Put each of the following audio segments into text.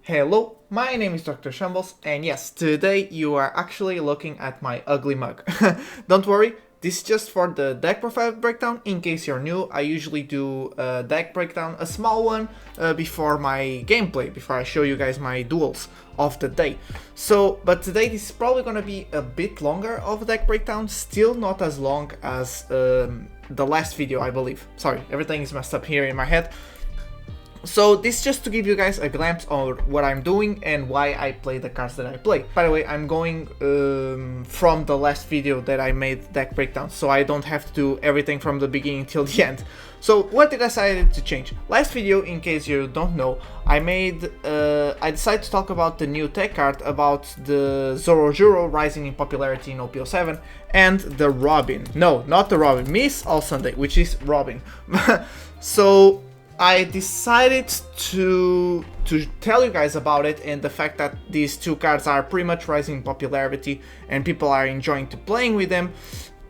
Hello, my name is Dr. Shambles, and yes, today you are actually looking at my ugly mug. Don't worry, this is just for the deck profile breakdown. In case you're new, I usually do a deck breakdown, a small one, before my gameplay, before I show you guys my duels of the day. But today this is probably gonna be a bit longer of a deck breakdown, still not as long as the last video, I believe. Sorry, everything is messed up here in my head. So this is just to give you guys a glimpse of what I'm doing and why I play the cards that I play. By the way, I'm going from the last video that I made deck breakdown, so I don't have to do everything from the beginning till the end. So what did I decide to change? Last video, in case you don't know, I decided to talk about the new tech card, about the Zorojuro rising in popularity in OPO7, and the Robin. No, not the Robin, Miss All Sunday, which is Robin. So I decided to tell you guys about it and the fact that these two cards are pretty much rising in popularity and people are enjoying to playing with them.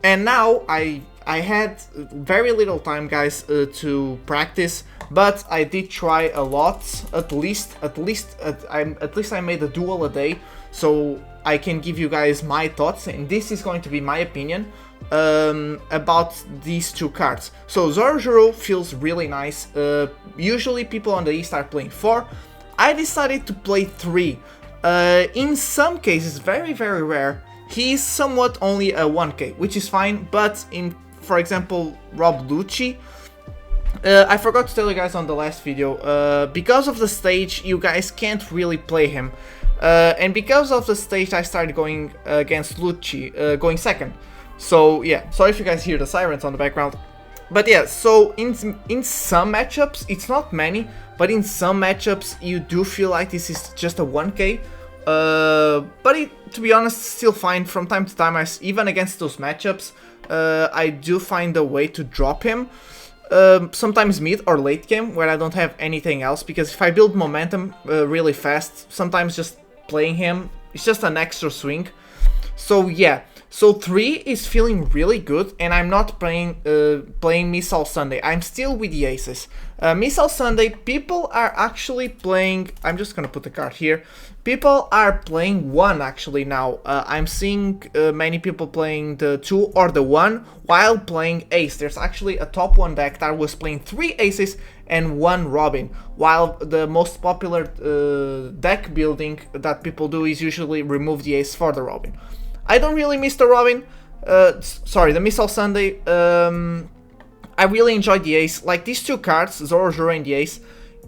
And now I had very little time, guys, to practice, but I did try a lot. At least I made a duel a day, so I can give you guys my thoughts, and this is going to be my opinion about these two cards. So Zorojuro feels really nice. Usually people on the East are playing 4. I decided to play 3. In some cases, very rare, he's somewhat only a 1k, which is fine, but in, for example, Rob Lucci, I forgot to tell you guys on the last video, because of the stage you guys can't really play him, and because of the stage I started going against Lucci, going second. So yeah, sorry if you guys hear the sirens on the background. But yeah, so in some matchups, it's not many, but in some matchups you do feel like this is just a 1k. But to be honest, still fine. From time to time, even against those matchups, I do find a way to drop him. Sometimes mid or late game where I don't have anything else, because if I build momentum really fast, sometimes just playing him, it's just an extra swing. So yeah. So 3 is feeling really good, and I'm not playing Miss All Sunday. I'm still with the aces. Miss All Sunday, people are actually playing. I'm just gonna put the card here. People are playing 1 actually now. I'm seeing many people playing the 2 or the 1 while playing ace. There's actually a top 1 deck that was playing 3 aces and 1 Robin, while the most popular deck building that people do is usually remove the ace for the Robin. I don't really miss the Robin, the Miss All Sunday. I really enjoyed the ace. Like, these two cards, Zorojuro and the ace,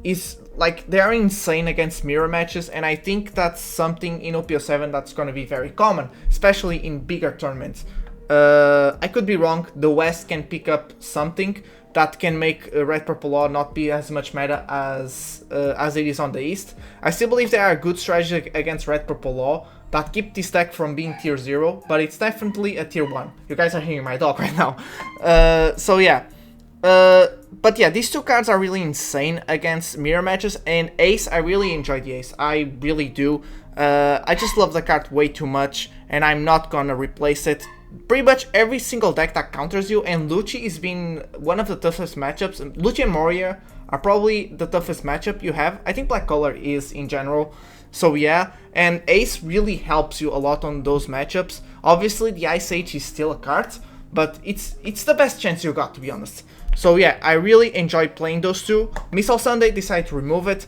is like, they are insane against mirror matches, and I think that's something in OPO7 that's gonna be very common, especially in bigger tournaments. I could be wrong, the West can pick up something that can make Red Purple Law not be as much meta as it is on the East. I still believe there are good strategies against Red Purple Law that keep this deck from being tier 0, but it's definitely a tier 1. You guys are hearing my dog right now. So yeah. But yeah, these two cards are really insane against mirror matches, and Ace, I really enjoy the Ace. I really do. I just love the card way too much, and I'm not gonna replace it. Pretty much every single deck that counters you, and Lucci has been one of the toughest matchups. Lucci and Moria are probably the toughest matchup you have. I think Black Color is in general. So yeah, and Ace really helps you a lot on those matchups. Obviously the Ice Age is still a card, but it's the best chance you got, to be honest. So yeah, I really enjoy playing those two. Miss All Sunday decided to remove it.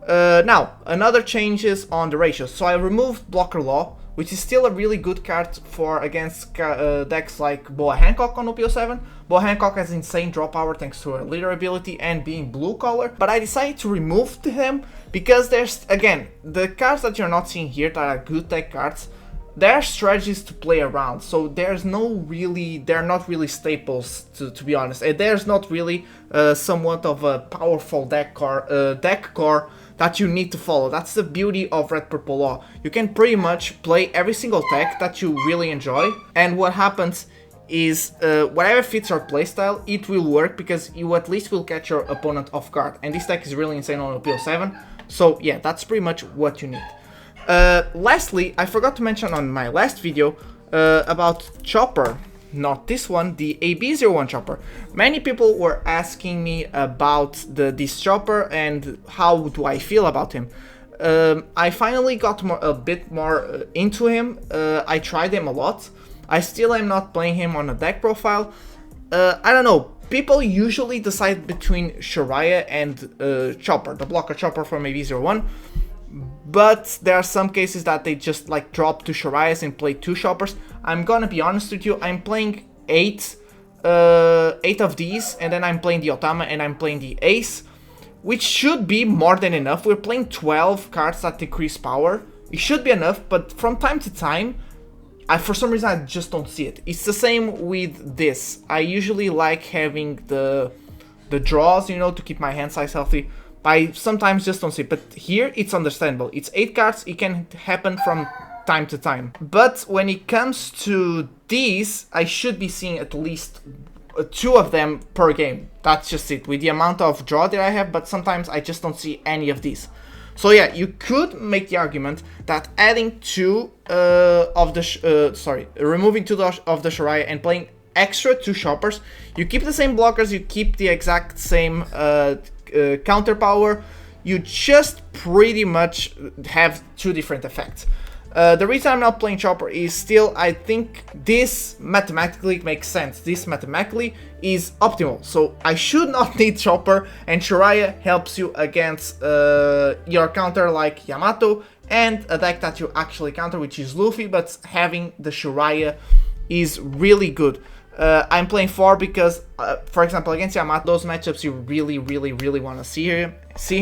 Now, another changes on the ratios. So I removed Blocker Law, which is still a really good card for against decks like Boa Hancock on OPO7. Boa Hancock has insane draw power thanks to her leader ability and being blue color, but I decided to remove them because there's, again, the cards that you're not seeing here that are good tech cards, there are strategies to play around, so they're not really staples, to be honest, and there's not really somewhat of a powerful deck core that you need to follow. That's the beauty of Red Purple Law. You can pretty much play every single deck that you really enjoy, and what happens is whatever fits your playstyle, it will work because you at least will catch your opponent off guard, and this deck is really insane on OPO7, so yeah, that's pretty much what you need. Lastly, I forgot to mention on my last video about Chopper. Not this one, the AB01 Chopper. Many people were asking me about this Chopper and how do I feel about him. I finally got a bit more into him. I tried him a lot. I still am not playing him on a deck profile. I don't know. People usually decide between Shariah and Chopper, the blocker Chopper from AB01. But there are some cases that they just like drop to Shariahs and play 2 Choppers. I'm gonna be honest with you, I'm playing 8 of these, and then I'm playing the Otama and I'm playing the Ace, which should be more than enough. We're playing 12 cards that decrease power. It should be enough, but from time to time, for some reason I just don't see it. It's the same with this. I usually like having the draws, you know, to keep my hand size healthy. I sometimes just don't see it, but here it's understandable. It's 8 cards, it can happen from time to time. But when it comes to these, I should be seeing at least 2 of them per game. That's just it, with the amount of draw that I have, but sometimes I just don't see any of these. So yeah, you could make the argument that adding 2 of the, removing 2 of the Shariah and playing extra 2 Choppers, you keep the same blockers, you keep the exact same counter power, you just pretty much have 2 different effects. The reason I'm not playing Chopper is still, I think this mathematically makes sense. This mathematically is optimal. So I should not need Chopper, and Shariah helps you against your counter like Yamato and a deck that you actually counter, which is Luffy, but having the Shariah is really good. I'm playing 4 because, for example, against Yamato, those matchups you really want to see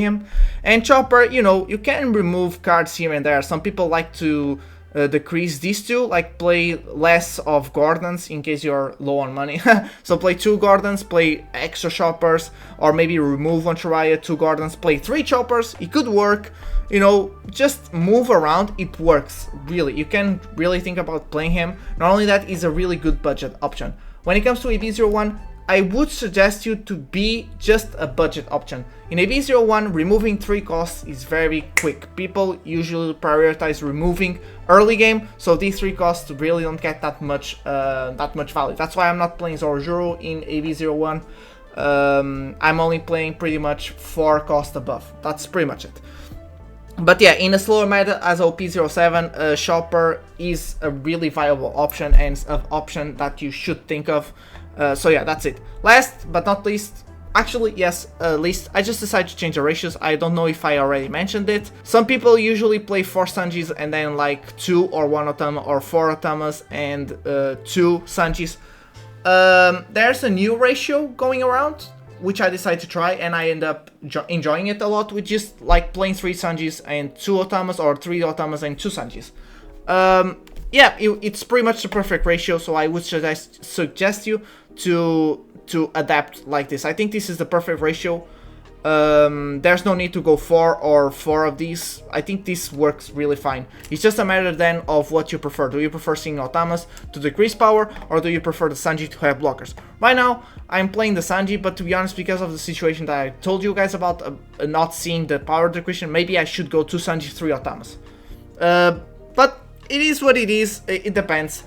him. And Chopper, you know, you can remove cards here and there. Some people like to decrease these 2, like play less of Gordons in case you're low on money. So play 2 Gordons, play extra Choppers, or maybe remove 1 Shariah, 2 Gordons, play 3 Choppers. It could work. You know, just move around, it works, really. You can really think about playing him. Not only that, he's a really good budget option. When it comes to AB01, I would suggest you to be just a budget option. In AB01, removing 3 costs is very quick. People usually prioritize removing early game, so these 3 costs really don't get that much value. That's why I'm not playing Zorojuro in AB01. I'm only playing pretty much 4 cost above. That's pretty much it. But yeah, in a slower meta as OP07, Chopper is a really viable option and an option that you should think of. So yeah, that's it. Last but not least, actually yes, least, I just decided to change the ratios. I don't know if I already mentioned it. Some people usually play 4 Sanjis and then like 2 or 1 Otama, or 4 Otamas and 2 Sanjis. There's a new ratio going around, which I decided to try, and I end up enjoying it a lot, with just like playing 3 Sanjis and 2 Otamas, or 3 Otamas and 2 Sanjis. Yeah, it's pretty much the perfect ratio, so I would suggest you to adapt like this. I think this is the perfect ratio. There's no need to go 4 or 4 of these. I think this works really fine. It's just a matter then of what you prefer. Do you prefer seeing Otamas to decrease power, or do you prefer the Sanji to have blockers? Right now, I'm playing the Sanji, but to be honest, because of the situation that I told you guys about, not seeing the power decrease, maybe I should go 2 Sanji, 3 Otamas. But it is what it is. It depends.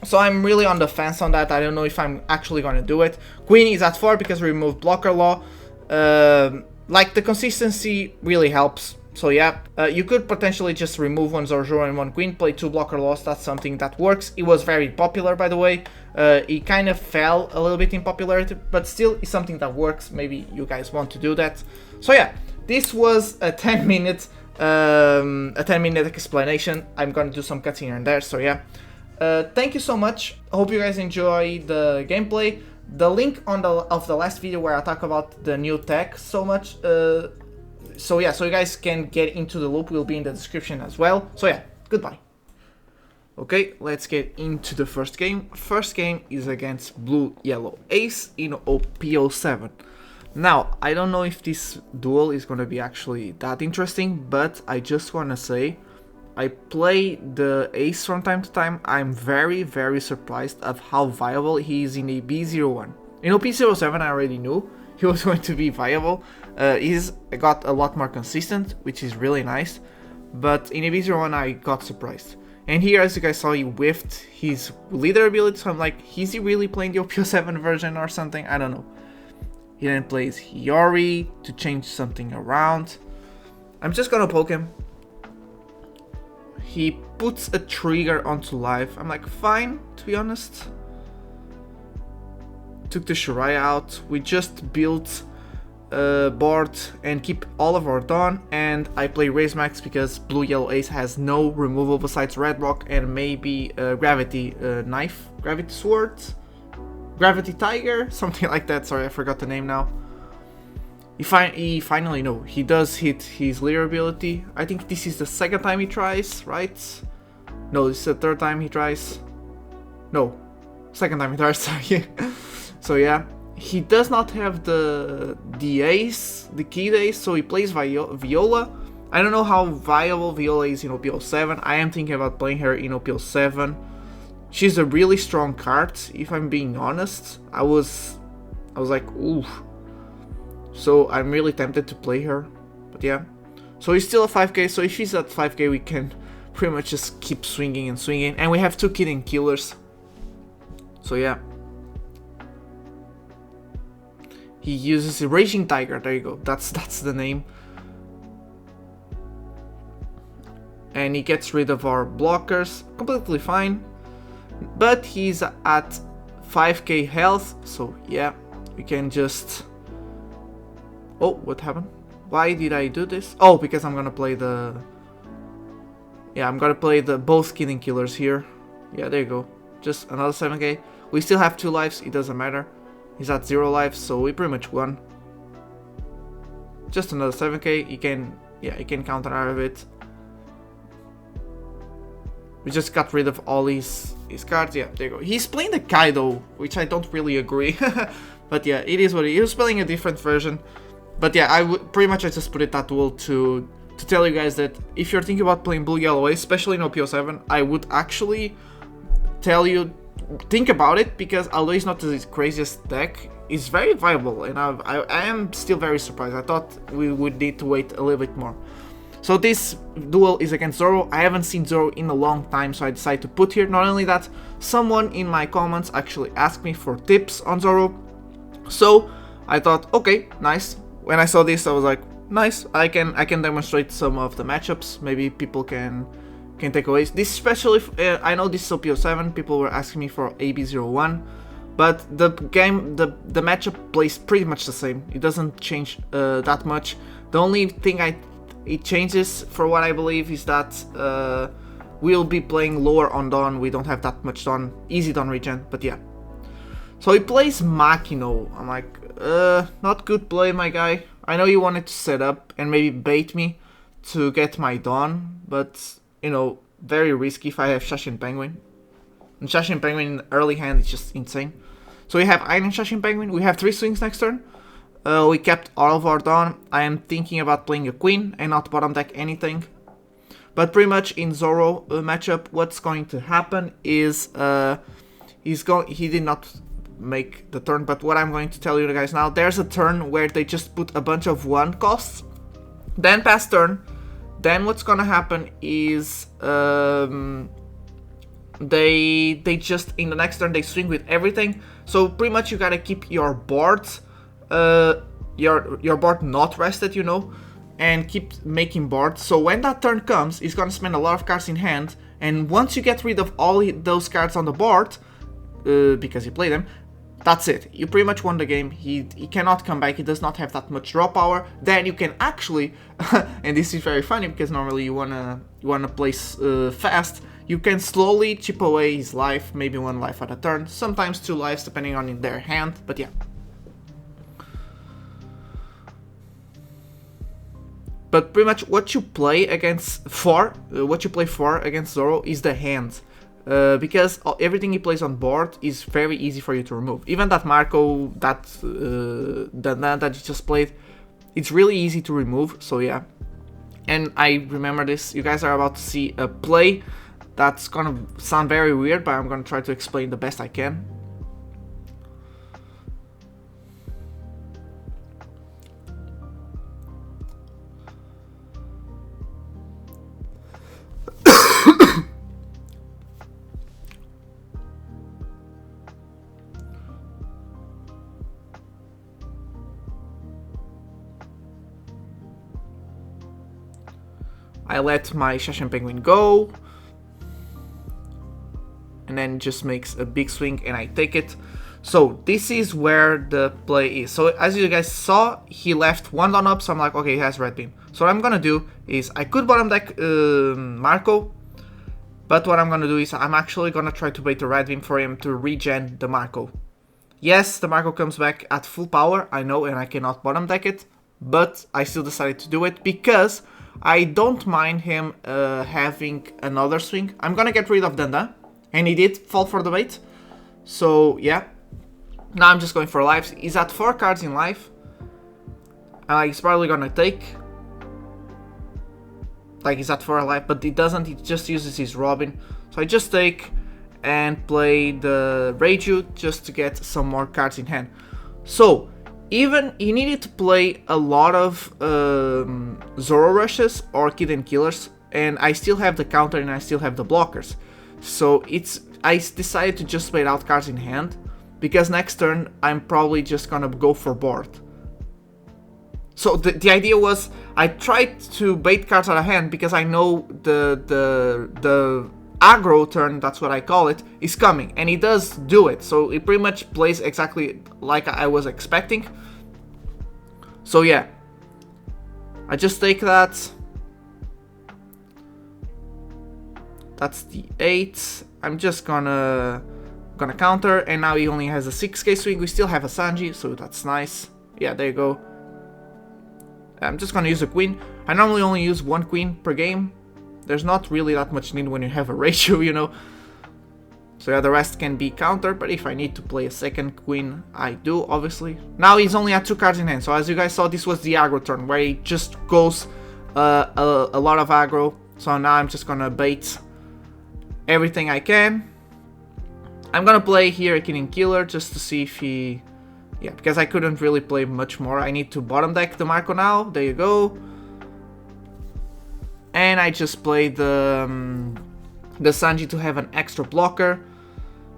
So I'm really on the fence on that. I don't know if I'm actually going to do it. Queen is at 4 because we removed blocker law. Like, the consistency really helps. So yeah, you could potentially just remove 1 Zorojuro and 1 Queen, play 2 blocker laws. That's something that works. It was very popular, by the way. It kind of fell a little bit in popularity, but still it's something that works. Maybe you guys want to do that. So yeah, this was a 10-minute explanation. I'm gonna do some cuts here and there. So yeah. Thank you so much. I hope you guys enjoy the gameplay. The link of the last video where I talk about the new tech so much, so yeah, so you guys can get into the loop, will be in the description as well. So yeah, goodbye. Okay, let's get into the first game. First game is against Blue Yellow Ace in OP07. Now, I don't know if this duel is gonna be actually that interesting, but I just wanna say, I play the Ace from time to time. I'm very surprised of how viable he is in AB01. In OP07 I already knew he was going to be viable. He's got a lot more consistent, which is really nice. But in AB01 I got surprised. And here, as you guys saw, he whiffed his leader ability, so I'm like, is he really playing the OP07 version or something? I don't know. He then plays Hiyori to change something around. I'm just gonna poke him. He puts a trigger onto life. I'm like, fine, to be honest. Took the Shiraya out. We just built a board and keep all of our Dawn. And I play Raise Max because Blue Yellow Ace has no removal besides Red Rock and maybe Gravity Knife, Gravity Sword, Gravity Tiger, something like that. Sorry, I forgot the name now. He finally, no, he does hit his Leer ability. I think this is the second time he tries, right? No, this is the third time he tries. No, second time he tries, sorry. So yeah, he does not have the ace, the keyed ace, so he plays Viola. I don't know how viable Viola is in OPL 7. I am thinking about playing her in OPL 7. She's a really strong card, if I'm being honest. I was like, ooh. So I'm really tempted to play her, but yeah. So he's still at 5k, so if he's at 5k we can pretty much just keep swinging and swinging. And we have 2 Kidding Killers. So yeah. He uses a Raging Tiger, there you go, that's the name. And he gets rid of our blockers, completely fine. But he's at 5k health, so yeah, we can just... Oh, what happened? Why did I do this? Oh, because I'm gonna play the... Yeah, I'm gonna play the both Kidding Killers here. Yeah, there you go. Just another 7k. We still have 2 lives, it doesn't matter. He's at 0 lives, so we pretty much won. Just another 7k. He can counter out of it. We just got rid of all his cards. Yeah, there you go. He's playing the Kaido, which I don't really agree. But yeah, it is what it is. He was playing a different version. But yeah, I just put it that duel to tell you guys that if you're thinking about playing Blue Yellow Ace, especially in OPO 7, I would actually tell you, think about it, because although it's not the craziest deck, it's very viable, and I am still very surprised. I thought we would need to wait a little bit more. So this duel is against Zoro. I haven't seen Zoro in a long time, so I decided to put here. Not only that, someone in my comments actually asked me for tips on Zoro, so I thought, okay, nice. When I saw this, I was like, nice, I can demonstrate some of the matchups. Maybe people can take away. This especially, I know this is OPO 7, people were asking me for AB01, but the game, the matchup plays pretty much the same. It doesn't change that much. The only thing it changes, for what I believe, is that we'll be playing lower on Dawn. We don't have that much Dawn, easy Dawn regen, but yeah. So he plays Makino. I'm like, not good play, my guy. I know you wanted to set up and maybe bait me to get my Dawn, but, you know, very risky if I have Shashin Penguin. And Shashin Penguin in early hand is just insane. So we have Iron Shashin Penguin. We have 3 swings next turn. We kept all of our Dawn. I am thinking about playing a Queen and not bottom deck anything. But pretty much in Zoro matchup, what's going to happen is he did not make the turn, but what I'm going to tell you guys now, there's a turn where they just put a bunch of 1 costs, then pass turn. Then what's gonna happen is they just in the next turn they swing with everything. So pretty much you gotta keep your board your board not rested, you know, and keep making boards. So when that turn comes, he's gonna spend a lot of cards in hand, and once you get rid of all those cards on the board, because you play them, that's it. You pretty much won the game. He cannot come back. He does not have that much draw power. Then you can actually, and this is very funny because normally you wanna play fast. You can slowly chip away his life, maybe 1 life at a turn, sometimes 2 lives depending on their hand. But yeah. But pretty much what you play against against Zoro is the hand. Because everything he plays on board is very easy for you to remove. Even that Marco, that you just played, it's really easy to remove, so yeah. And I remember this, you guys are about to see a play that's gonna sound very weird, but I'm gonna try to explain the best I can. I let my Shashan Penguin go, and then just makes a big swing and I take it. So this is where the play is. So as you guys saw, he left one down up, so I'm like, okay, he has red beam. So what I'm gonna do is, I could bottom deck Marco, but what I'm gonna do is I'm actually gonna try to bait a red beam for him to regen the Marco. Yes, the Marco comes back at full power, I know, and I cannot bottom deck it, but I still decided to do it because I don't mind him having another swing. I'm gonna get rid of Danda, and he did fall for the bait. So yeah, now I'm just going for lives. He's at 4 cards in life, and he's probably gonna take. Like, he's at 4 life, but he doesn't. He just uses his Robin. So I just take and play the Reiju just to get some more cards in hand. So even he needed to play a lot of Zoro rushes or Kid Killers, and I still have the counter and I still have the blockers. So I decided to just wait out cards in hand, because next turn I'm probably just gonna go for board. So the idea was, I tried to bait cards out of hand because I know the aggro turn, that's what I call it, is coming, and he does do it. So it pretty much plays exactly like I was expecting. So yeah, I just take that. That's the 8. I'm just gonna counter, and now he only has a 6k swing. We still have a Sanji, so that's nice. Yeah, there you go. I'm just gonna use a queen. I normally only use 1 queen per game. There's not really that much need when you have a ratio, you know. So yeah, the rest can be countered, but if I need to play a second queen, I do, obviously. Now he's only at 2 cards in hand, so as you guys saw, this was the aggro turn, where he just goes a lot of aggro. So now I'm just gonna bait everything I can. I'm gonna play here a Kid Killer just to see if he... Yeah, because I couldn't really play much more. I need to bottom deck the Marco now. There you go. And I just played the Sanji to have an extra blocker.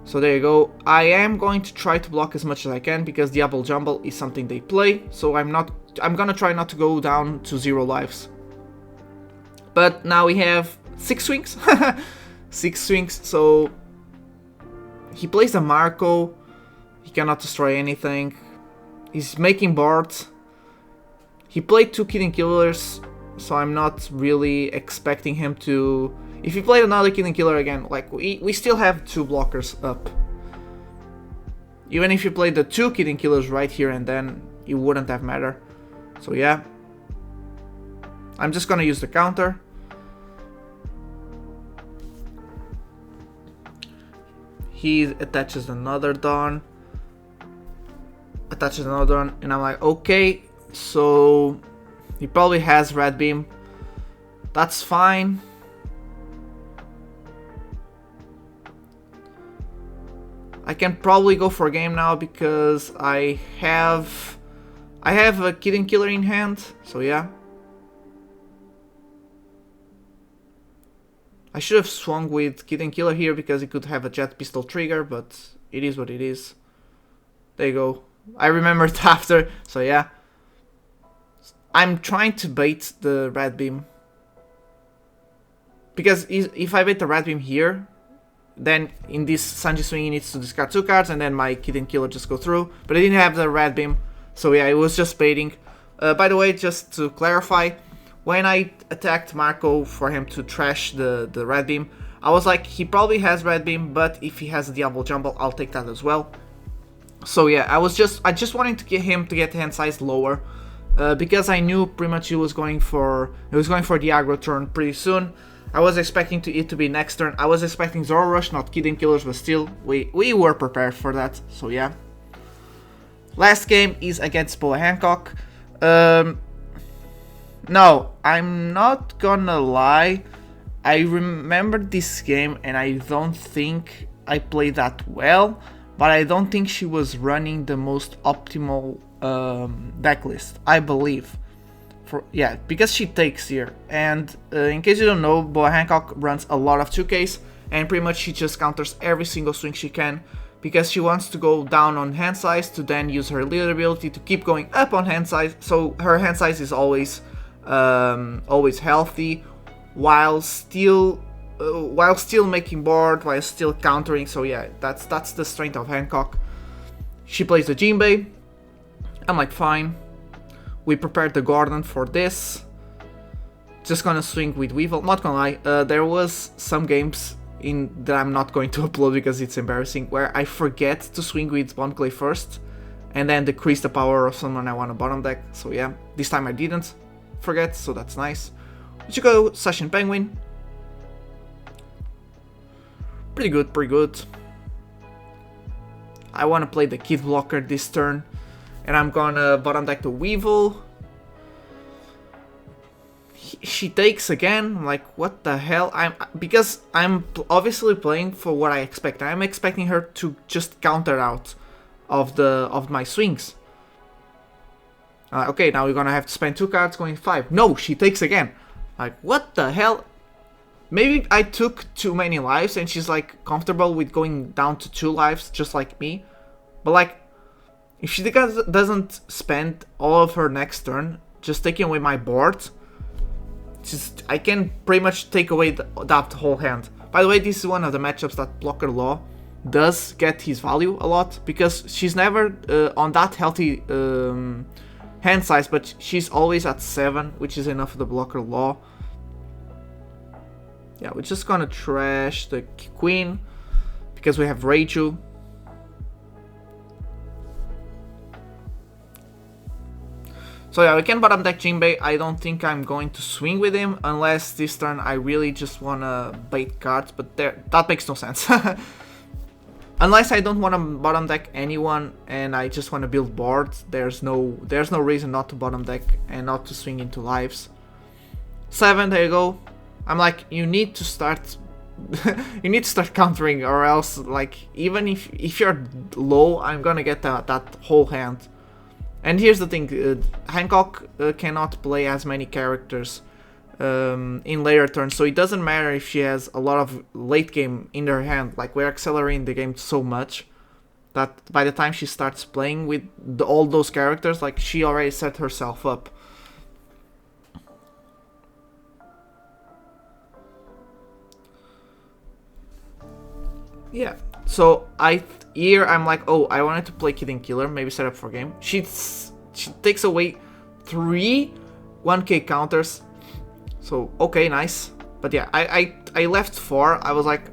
So there you go. I am going to try to block as much as I can, because Diablo Jumble is something they play. So I'm gonna try not to go down to 0 lives. But now we have 6 swings. 6 swings, so he plays the Marco. He cannot destroy anything. He's making boards. He played 2 Kid Killers, so I'm not really expecting him to... If he played another Kid Killer again, like, we still have 2 blockers up. Even if you played the 2 Kid Killers right here and then, it wouldn't have mattered. So yeah, I'm just gonna use the counter. He attaches another Dawn. Attaches another one, and I'm like, okay, so he probably has red beam. That's fine. I can probably go for a game now because I have a Kid Killer in hand. So yeah, I should have swung with Kid Killer here because he could have a jet pistol trigger, but it is what it is. There you go. I remembered after, so yeah. I'm trying to bait the red beam, because if I bait the red beam here, then in this Sanji swing he needs to discard 2 cards, and then my Kid Killer just go through. But I didn't have the red beam, so yeah, it was just baiting. By the way, just to clarify, when I attacked Marco for him to trash the red beam, I was like, he probably has red beam, but if he has a Diablo Jumble, I'll take that as well. So yeah, I just wanted to get him to get hand size lower, because I knew pretty much he was going for the aggro turn pretty soon. I was expecting it to be next turn. I was expecting Zoro Rush, not Kid Killers, but still, we were prepared for that. So yeah. Last game is against Boa Hancock. No, I'm not gonna lie. I remember this game and I don't think I played that well. But I don't think she was running the most optimal decklist, I believe. Yeah, because she takes here. And in case you don't know, Boa Hancock runs a lot of 2Ks, and pretty much she just counters every single swing she can, because she wants to go down on hand size to then use her leader ability to keep going up on hand size. So her hand size is always healthy, while still making board, while still countering. So yeah, that's the strength of Hancock. She plays the Jinbei. I'm like, fine. We prepared the Gordon for this. Just gonna swing with Weevil. Not gonna lie, there was some games that I'm not going to upload because it's embarrassing, where I forget to swing with Bomb Clay first and then decrease the power of someone I want to bottom deck. So yeah, this time I didn't forget, so that's nice. We should go Session Penguin. Pretty good, pretty good. I want to play the Kid Blocker this turn, and I'm gonna bottom deck the Weevil. She takes again. I'm like, what the hell? Because I'm obviously playing for what I expect. I'm expecting her to just counter out of my swings. Okay, now we're gonna have to spend 2 cards going 5. No, she takes again. Like, what the hell? Maybe I took too many lives and she's like comfortable with going down to 2 lives just like me. But like, if she doesn't spend all of her next turn just taking away my board, I can pretty much take away that whole hand. By the way, this is one of the matchups that Blocker Law does get his value a lot, because she's never on that healthy hand size, but she's always at 7, which is enough for the Blocker Law. Yeah, we're just gonna trash the Queen because we have Reiju. So yeah, we can bottom deck Jinbei. I don't think I'm going to swing with him unless this turn I really just wanna bait cards, but that makes no sense. Unless I don't wanna bottom deck anyone and I just wanna build boards, there's no reason not to bottom deck and not to swing into lives. 7, there you go. I'm like, you need to start you need to start countering, or else, like, even if you're low, I'm gonna get that whole hand. And here's the thing, Hancock cannot play as many characters in later turns, so it doesn't matter if she has a lot of late game in her hand. Like, we're accelerating the game so much that by the time she starts playing with all those characters, like, she already set herself up. Yeah, so here I'm like, oh, I wanted to play Kid and Killer, maybe set up for game. She takes away 3 1k counters, so okay, nice. But yeah, I left 4. I was like,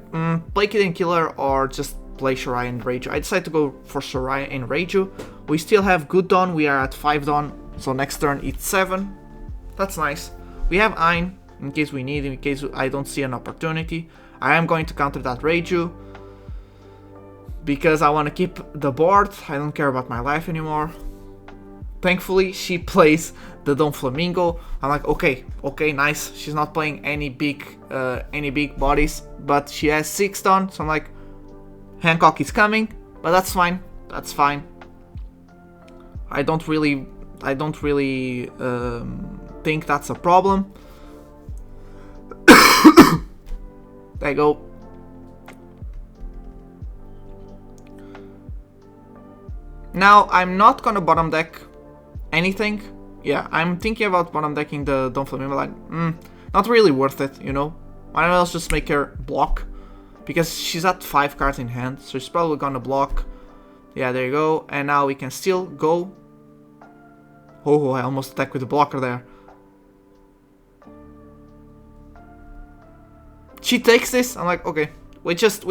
play Kid and Killer or just play Shiraya and Reiju. I decided to go for Shiraya and Reiju. We still have good Dawn, we are at 5 Dawn, so next turn it's 7. That's nice. We have Ein, in case we need, in case I don't see an opportunity. I am going to counter that Reiju because I want to keep the board. I don't care about my life anymore. Thankfully, she plays the Don Flamingo. I'm like, okay, nice. She's not playing any big bodies, but she has 6 done. So I'm like, Hancock is coming, but that's fine. That's fine. I don't really think that's a problem. There you go. Now, I'm not gonna bottom deck anything. Yeah, I'm thinking about bottom decking the Don Flamingo, like, not really worth it, you know? Why not else just make her block? Because she's at 5 cards in hand, so she's probably gonna block. Yeah, there you go. And now we can still go. Oh, I almost attacked with the blocker there. She takes this. I'm like, okay, we just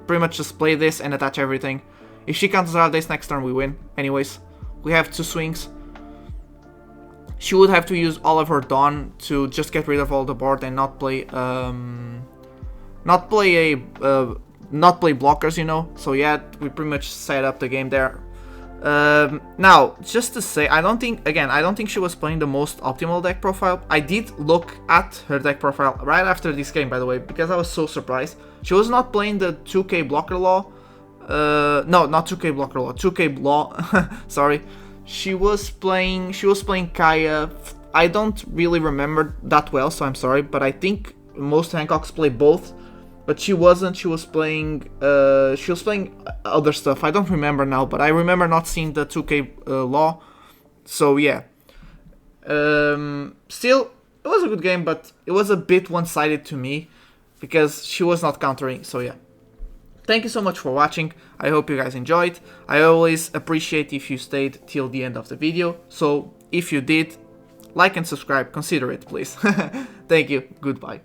pretty much just play this and attach everything. If she counters out this next turn, we win. Anyways, we have 2 swings. She would have to use all of her Dawn to just get rid of all the board and not play blockers, you know. So yeah, we pretty much set up the game there. Now, just to say, I don't think she was playing the most optimal deck profile. I did look at her deck profile right after this game, by the way, because I was so surprised. She was not playing the 2k blocker law. No, not 2k blocker law, 2k law. Sorry. She was playing Kaya. I don't really remember that well, so I'm sorry, but I think most Hancocks play both. But she wasn't. She was playing other stuff. I don't remember now, but I remember not seeing the 2k law. So yeah. Still, It was a good game, but it was a bit one-sided to me because she was not countering, so yeah. Thank you so much for watching, I hope you guys enjoyed. I always appreciate if you stayed till the end of the video, so if you did, like and subscribe, consider it please. Thank you, goodbye.